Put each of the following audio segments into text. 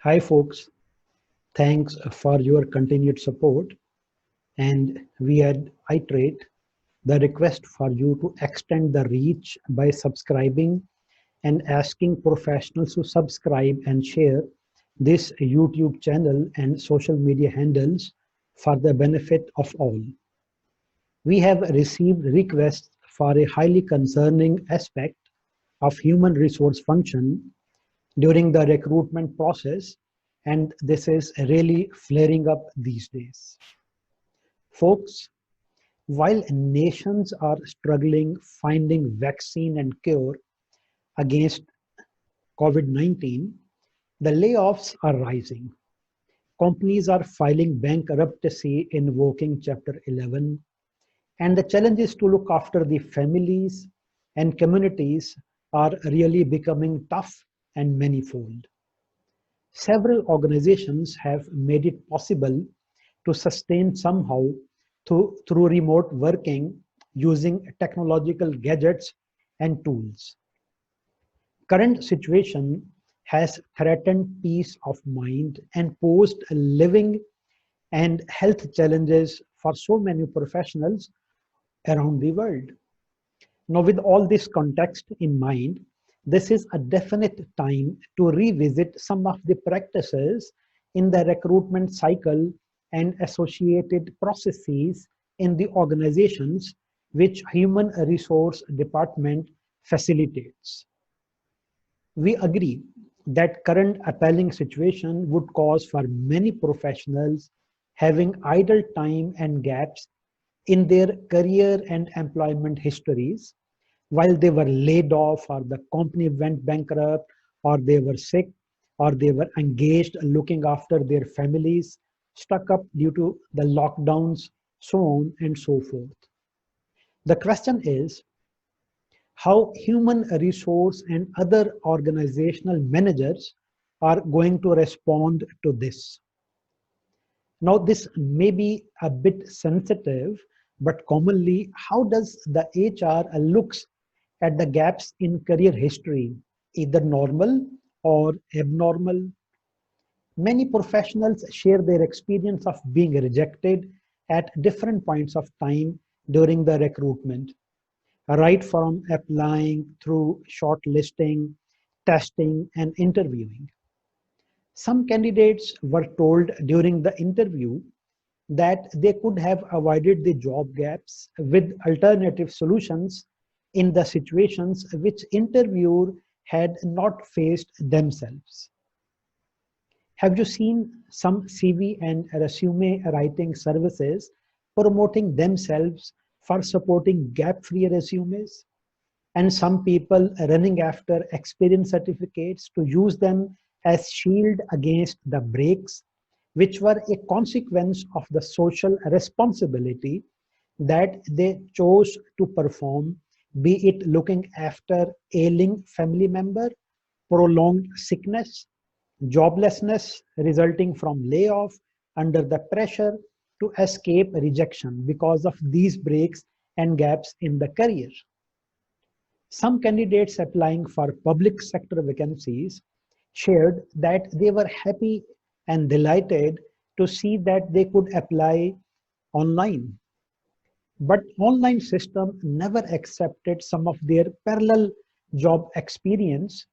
Hi, folks. Thanks for your continued support. And we had iterate the request for you to extend the reach by subscribing and asking professionals to subscribe and share this YouTube channel and social media handles for the benefit of all. We have received requests for a highly concerning aspect of human resource function during the recruitment process, and this is really flaring up these days. Folks, while nations are struggling finding vaccine and cure against COVID-19, the layoffs are rising. Companies are filing bankruptcy invoking Chapter 11, and the challenges to look after the families and communities are really becoming tough and manifold. Several organizations have made it possible to sustain somehow through remote working using technological gadgets and tools. Current situation has threatened peace of mind and posed living and health challenges for so many professionals around the world. Now, with all this context in mind, this is a definite time to revisit some of the practices in the recruitment cycle and associated processes in the organizations which human resource department facilitates. We agree that current appalling situation would cause for many professionals having idle time and gaps in their career and employment histories while they were laid off or the company went bankrupt or they were sick or they were engaged looking after their families stuck up due to the lockdowns, so on and so forth. The question is how human resource and other organizational managers are going to respond to this. Now, this may be a bit sensitive, but commonly, how does the HR looks at the gaps in career history, either normal or abnormal? Many professionals share their experience of being rejected at different points of time during the recruitment, right from applying through shortlisting, testing, and interviewing. Some candidates were told during the interview that they could have avoided the job gaps with alternative solutions in the situations which interviewer had not faced themselves. Have you seen some CV and resume writing services promoting themselves for supporting gap-free resumes? And some people running after experience certificates to use them as shield against the breaks, which were a consequence of the social responsibility that they chose to perform, be it looking after ailing family member, prolonged sickness, joblessness resulting from layoff under the pressure to escape rejection because of these breaks and gaps in the career. Some candidates applying for public sector vacancies shared that they were happy and delighted to see that they could apply online. But online system never accepted some of their parallel job experience,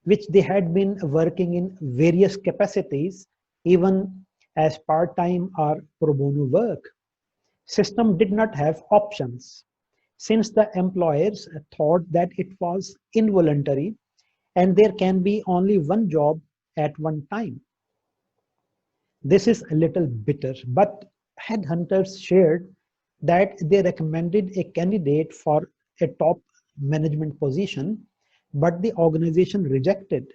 which they had been working in various capacities, even as part-time or pro bono work. System did not have options since the employers thought that it was involuntary and there can be only one job at one time. This is a little bitter, but headhunters shared that they recommended a candidate for a top management position, but the organization rejected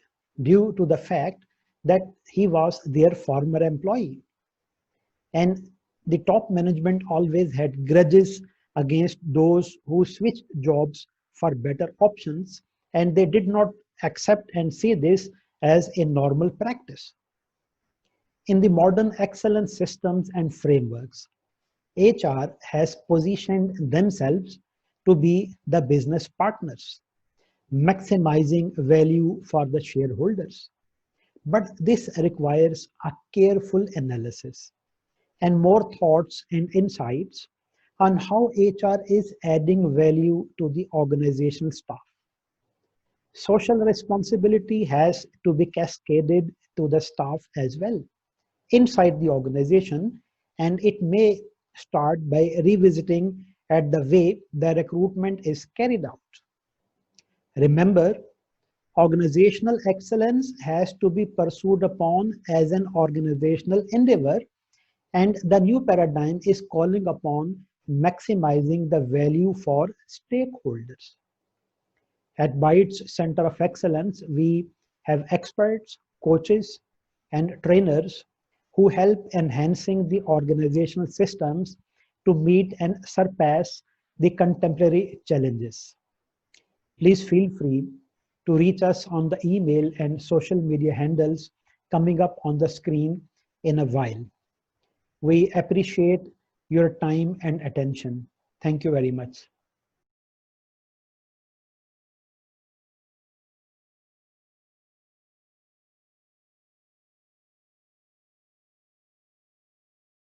due to the fact that he was their former employee. And the top management always had grudges against those who switched jobs for better options, and they did not accept and see this as a normal practice. In the modern excellence systems and frameworks, HR has positioned themselves to be the business partners, maximizing value for the shareholders. but this requires a careful analysis and more thoughts and insights on how HR is adding value to the organizational staff. Social responsibility has to be cascaded to the staff as well inside the organization, and it may start by revisiting at the way the recruitment is carried out. Remember, organizational excellence has to be pursued upon as an organizational endeavor, and the new paradigm is calling upon maximizing the value for stakeholders. At Bytes Center of Excellence, we have experts, coaches, and trainers who help enhancing the organizational systems to meet and surpass the contemporary challenges. Please feel free to reach us on the email and social media handles coming up on the screen in a while. We appreciate your time and attention. Thank you very much.